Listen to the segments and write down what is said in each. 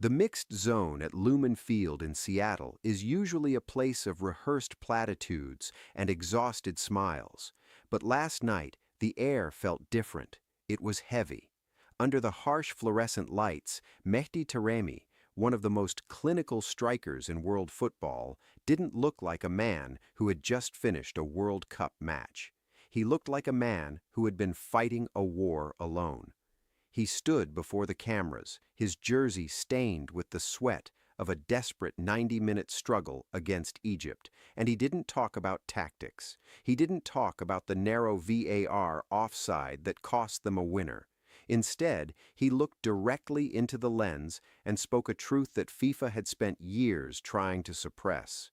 The mixed zone at Lumen Field in Seattle is usually a place of rehearsed platitudes and exhausted smiles. But last night, the air felt different. It was heavy. Under the harsh fluorescent lights, Mehdi Taremi, one of the most clinical strikers in world football, didn't look like a man who had just finished a World Cup match. He looked like a man who had been fighting a war alone. He stood before the cameras, his jersey stained with the sweat of a desperate 90-minute struggle against Egypt, and he didn't talk about tactics. He didn't talk about the narrow VAR offside that cost them a winner. Instead, he looked directly into the lens and spoke a truth that FIFA had spent years trying to suppress.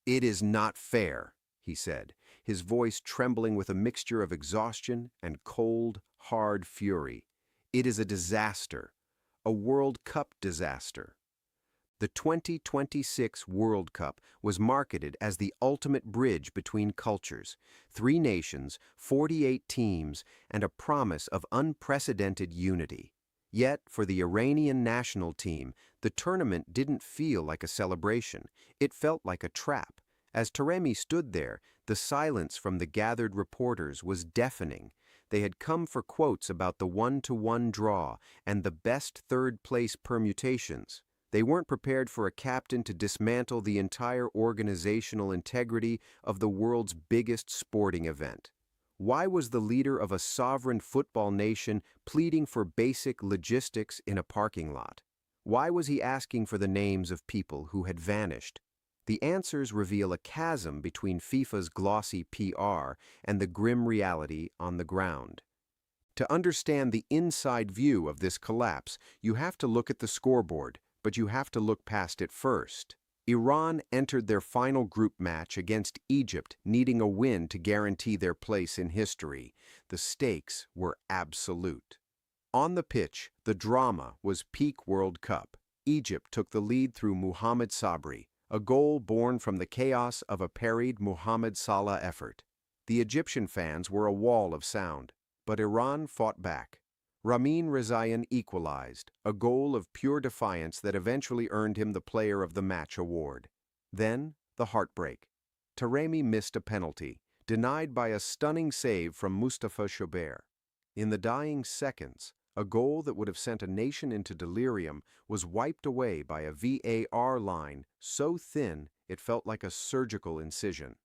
"It is not fair," he said, his voice trembling with a mixture of exhaustion and cold, hard fury. "It is a disaster, a World Cup disaster." The 2026 World Cup was marketed as the ultimate bridge between cultures, 3 nations, 48 teams, and a promise of unprecedented unity. Yet, for the Iranian national team, the tournament didn't feel like a celebration. It felt like a trap. As Taremi stood there, the silence from the gathered reporters was deafening. They had come for quotes about the 1-1 draw and the best third-place permutations. They weren't prepared for a captain to dismantle the entire organizational integrity of the world's biggest sporting event. Why was the leader of a sovereign football nation pleading for basic logistics in a parking lot? Why was he asking for the names of people who had vanished? The answers reveal a chasm between FIFA's glossy PR and the grim reality on the ground. To understand the inside view of this collapse, you have to look at the scoreboard, but you have to look past it first. Iran entered their final group match against Egypt, needing a win to guarantee their place in history. The stakes were absolute. On the pitch, the drama was peak World Cup. Egypt took the lead through Mohamed Sabri, a goal born from the chaos of a parried Mohamed Salah effort. The Egyptian fans were a wall of sound, but Iran fought back. Ramin Rezaeian equalized, a goal of pure defiance that eventually earned him the Player of the Match award. Then, the heartbreak. Taremi missed a penalty, denied by a stunning save from Mustafa Shobair. In the dying seconds, a goal that would have sent a nation into delirium was wiped away by a VAR line so thin it felt like a surgical incision.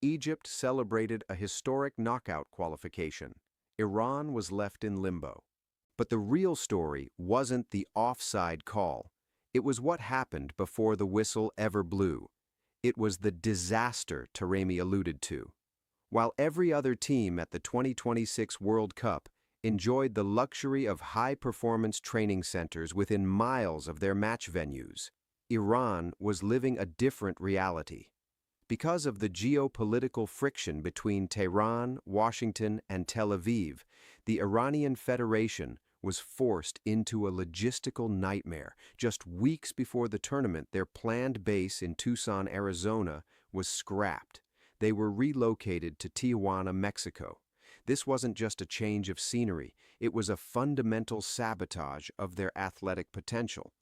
Egypt celebrated a historic knockout qualification. Iran was left in limbo. But the real story wasn't the offside call. It was what happened before the whistle ever blew. It was the disaster Taremi alluded to. While every other team at the 2026 World Cup enjoyed the luxury of high-performance training centers within miles of their match venues, Iran was living a different reality. Because of the geopolitical friction between Tehran, Washington, and Tel Aviv, the Iranian Federation was forced into a logistical nightmare. Just weeks before the tournament, their planned base in Tucson, Arizona, was scrapped. They were relocated to Tijuana, Mexico. This wasn't just a change of scenery, it was a fundamental sabotage of their athletic potential.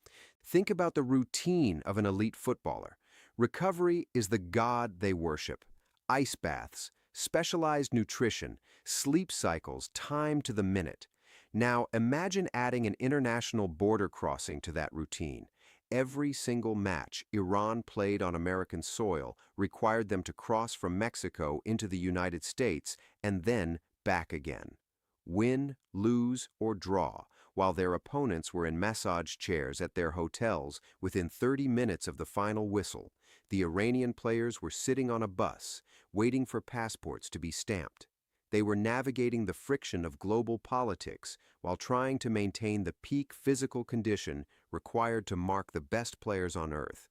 Think about the routine of an elite footballer. Recovery is the god they worship. Ice baths, specialized nutrition, sleep cycles timed to the minute. Now imagine adding an international border crossing to that routine. Every single match Iran played on American soil required them to cross from Mexico into the United States and then back again. Win, lose, or draw, while their opponents were in massage chairs at their hotels within 30 minutes of the final whistle, the Iranian players were sitting on a bus, waiting for passports to be stamped. They were navigating the friction of global politics while trying to maintain the peak physical condition required to mark the best players on earth.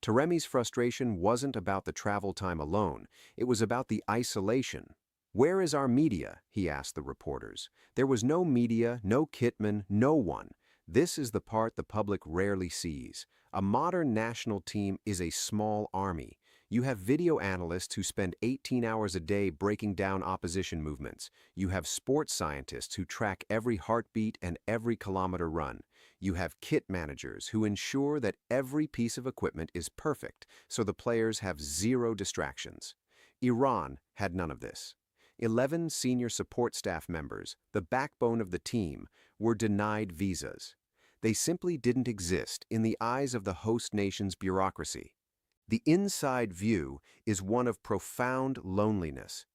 Taremi's frustration wasn't about the travel time alone, it was about the isolation. "Where is our media?" he asked the reporters. There was no media, no kitman, no one. This is the part the public rarely sees. A modern national team is a small army. You have video analysts who spend 18 hours a day breaking down opposition movements. You have sports scientists who track every heartbeat and every kilometer run. You have kit managers who ensure that every piece of equipment is perfect, so the players have zero distractions. Iran had none of this. 11 senior support staff members, the backbone of the team, were denied visas. They simply didn't exist in the eyes of the host nation's bureaucracy. The inside view is one of profound loneliness.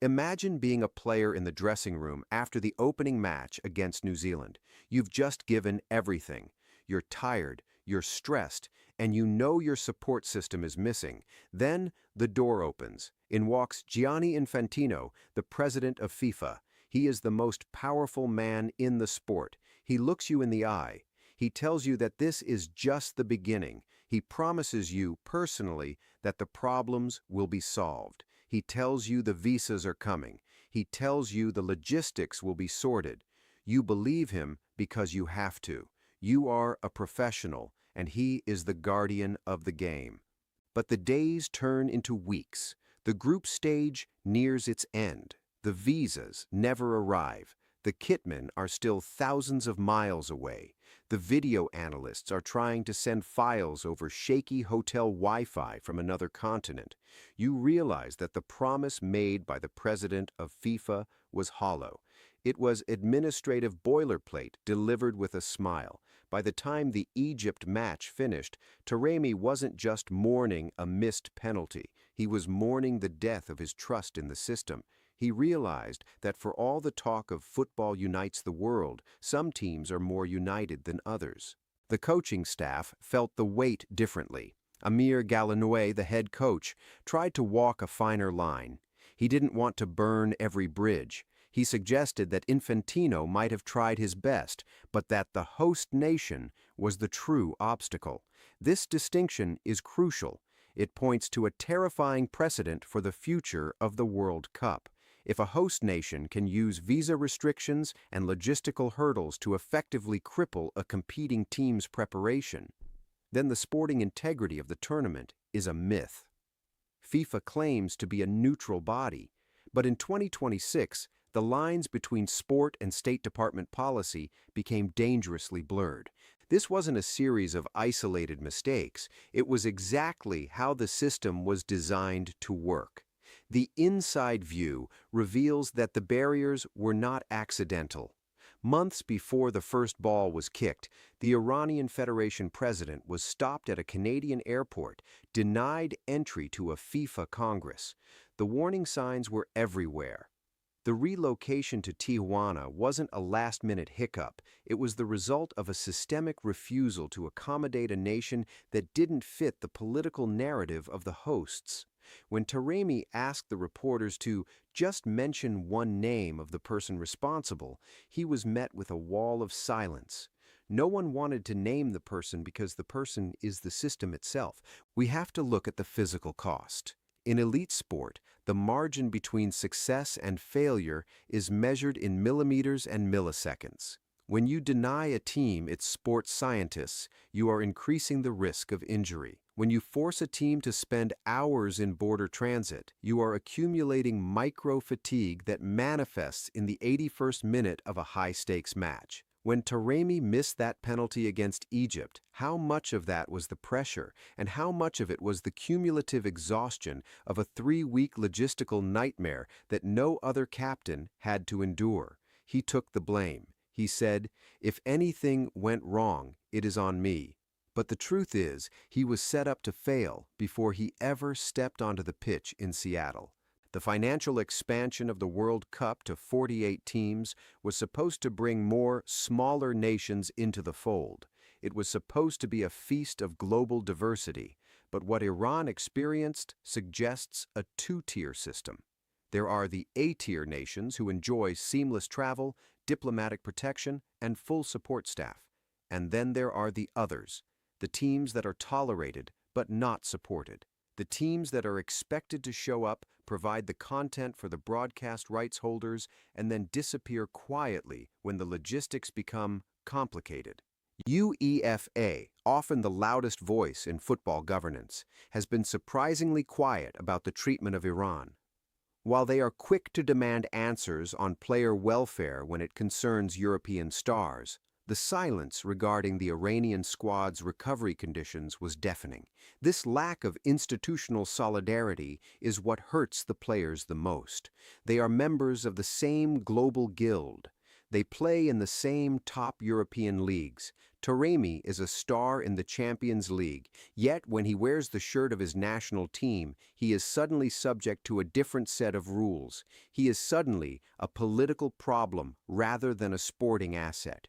Imagine being a player in the dressing room after the opening match against New Zealand. You've just given everything. You're tired, you're stressed, and you know your support system is missing. Then the door opens. In walks Gianni Infantino, the president of FIFA. He is the most powerful man in the sport. He looks you in the eye. He tells you that this is just the beginning. He promises you personally that the problems will be solved. He tells you the visas are coming. He tells you the logistics will be sorted. You believe him because you have to. You are a professional, and he is the guardian of the game. But the days turn into weeks. The group stage nears its end. The visas never arrive. The kitmen are still thousands of miles away. The video analysts are trying to send files over shaky hotel Wi-Fi from another continent. You realize that the promise made by the president of FIFA was hollow. It was administrative boilerplate delivered with a smile. By the time the Egypt match finished, Taremi wasn't just mourning a missed penalty. He was mourning the death of his trust in the system. He realized that for all the talk of football unites the world, some teams are more united than others. The coaching staff felt the weight differently. Amir Galinoue, the head coach, tried to walk a finer line. He didn't want to burn every bridge. He suggested that Infantino might have tried his best, but that the host nation was the true obstacle. This distinction is crucial. It points to a terrifying precedent for the future of the World Cup. If a host nation can use visa restrictions and logistical hurdles to effectively cripple a competing team's preparation, then the sporting integrity of the tournament is a myth. FIFA claims to be a neutral body, but in 2026, the lines between sport and State Department policy became dangerously blurred. This wasn't a series of isolated mistakes. It was exactly how the system was designed to work. The inside view reveals that the barriers were not accidental. Months before the first ball was kicked, the Iranian Federation president was stopped at a Canadian airport, denied entry to a FIFA Congress. The warning signs were everywhere. The relocation to Tijuana wasn't a last-minute hiccup. It was the result of a systemic refusal to accommodate a nation that didn't fit the political narrative of the hosts. When Taremi asked the reporters to just mention one name of the person responsible, he was met with a wall of silence. No one wanted to name the person because the person is the system itself. We have to look at the physical cost. In elite sport, the margin between success and failure is measured in millimeters and milliseconds. When you deny a team its sports scientists, you are increasing the risk of injury. When you force a team to spend hours in border transit, you are accumulating micro-fatigue that manifests in the 81st minute of a high-stakes match. When Taremi missed that penalty against Egypt, how much of that was the pressure, and how much of it was the cumulative exhaustion of a 3-week logistical nightmare that no other captain had to endure? He took the blame. He said, "If anything went wrong, it is on me." But the truth is, he was set up to fail before he ever stepped onto the pitch in Seattle. The financial expansion of the World Cup to 48 teams was supposed to bring more smaller nations into the fold. It was supposed to be a feast of global diversity, but what Iran experienced suggests a two-tier system. There are the A-tier nations who enjoy seamless travel, diplomatic protection, and full support staff. And then there are the others, the teams that are tolerated but not supported. The teams that are expected to show up, provide the content for the broadcast rights holders, and then disappear quietly when the logistics become complicated. UEFA, often the loudest voice in football governance, has been surprisingly quiet about the treatment of Iran. While they are quick to demand answers on player welfare when it concerns European stars, The silence regarding the Iranian squad's recovery conditions was deafening. This lack of institutional solidarity is what hurts the players the most. They are members of the same global guild. They play in the same top European leagues. Taremi is a star in the Champions League, yet when he wears the shirt of his national team, he is suddenly subject to a different set of rules. He is suddenly a political problem rather than a sporting asset.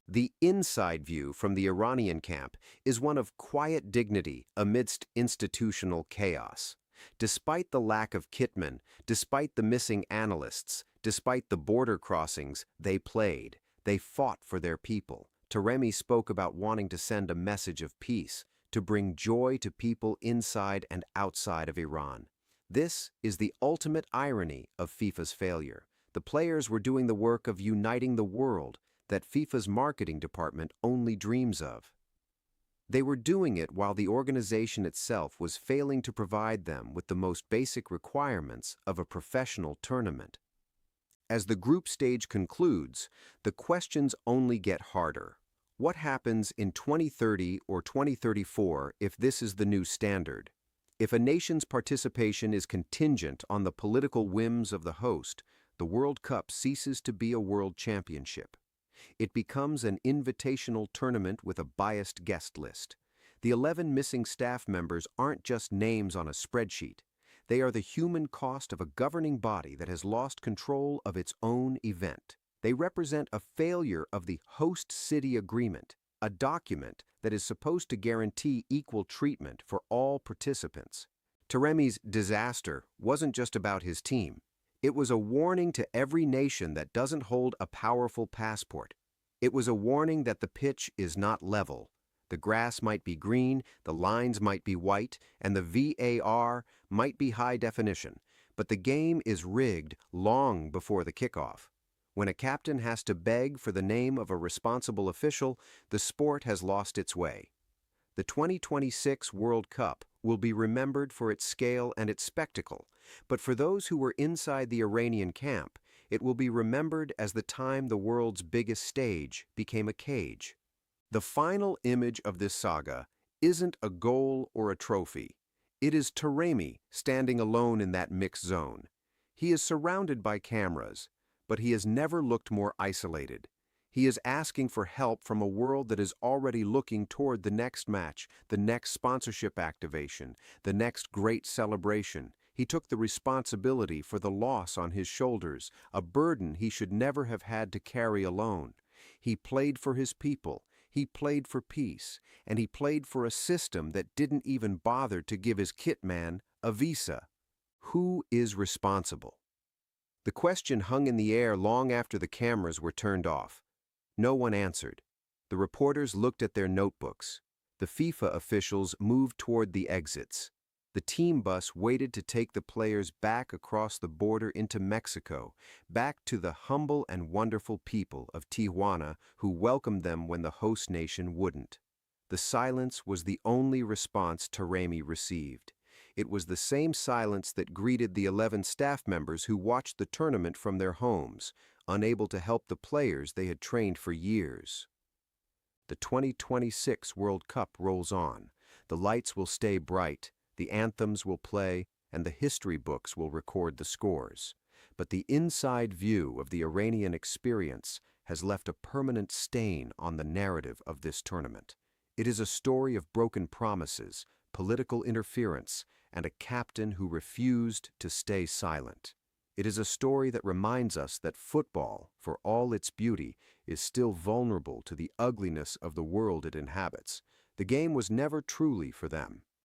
The inside view from the Iranian camp is one of quiet dignity amidst institutional chaos. Despite the lack of kitmen, despite the missing analysts, despite the border crossings, they played. They fought for their people. Taremi spoke about wanting to send a message of peace, to bring joy to people inside and outside of Iran. This is the ultimate irony of FIFA's failure. The players were doing the work of uniting the world that FIFA's marketing department only dreams of. They were doing it while the organization itself was failing to provide them with the most basic requirements of a professional tournament. As the group stage concludes, the questions only get harder. What happens in 2030 or 2034 if this is the new standard? If a nation's participation is contingent on the political whims of the host, the World Cup ceases to be a world championship. It becomes an invitational tournament with a biased guest list. The 11 missing staff members aren't just names on a spreadsheet. They are the human cost of a governing body that has lost control of its own event. They represent a failure of the host city agreement, a document that is supposed to guarantee equal treatment for all participants. Taremi's disaster wasn't just about his team. It was a warning to every nation that doesn't hold a powerful passport. It was a warning that the pitch is not level. The grass might be green, the lines might be white, and the VAR might be high definition, but the game is rigged long before the kickoff. When a captain has to beg for the name of a responsible official, the sport has lost its way. The 2026 World Cup will be remembered for its scale and its spectacle, but for those who were inside the Iranian camp, it will be remembered as the time the world's biggest stage became a cage. The final image of this saga isn't a goal or a trophy. It is Taremi standing alone in that mixed zone. He is surrounded by cameras, but he has never looked more isolated. He is asking for help from a world that is already looking toward the next match, the next sponsorship activation, the next great celebration. He took the responsibility for the loss on his shoulders, a burden he should never have had to carry alone. He played for his people, he played for peace, and he played for a system that didn't even bother to give his kit man a visa. Who is responsible? The question hung in the air long after the cameras were turned off. No one answered. The reporters looked at their notebooks. The FIFA officials moved toward the exits. The team bus waited to take the players back across the border into Mexico, back to the humble and wonderful people of Tijuana who welcomed them when the host nation wouldn't. The silence was the only response Taremi received. It was the same silence that greeted the 11 staff members who watched the tournament from their homes, unable to help the players they had trained for years. The 2026 World Cup rolls on. The lights will stay bright, the anthems will play, and the history books will record the scores. But the inside view of the Iranian experience has left a permanent stain on the narrative of this tournament. It is a story of broken promises, political interference, and a captain who refused to stay silent. It is a story that reminds us that football, for all its beauty, is still vulnerable to the ugliness of the world it inhabits. The game was never truly for them.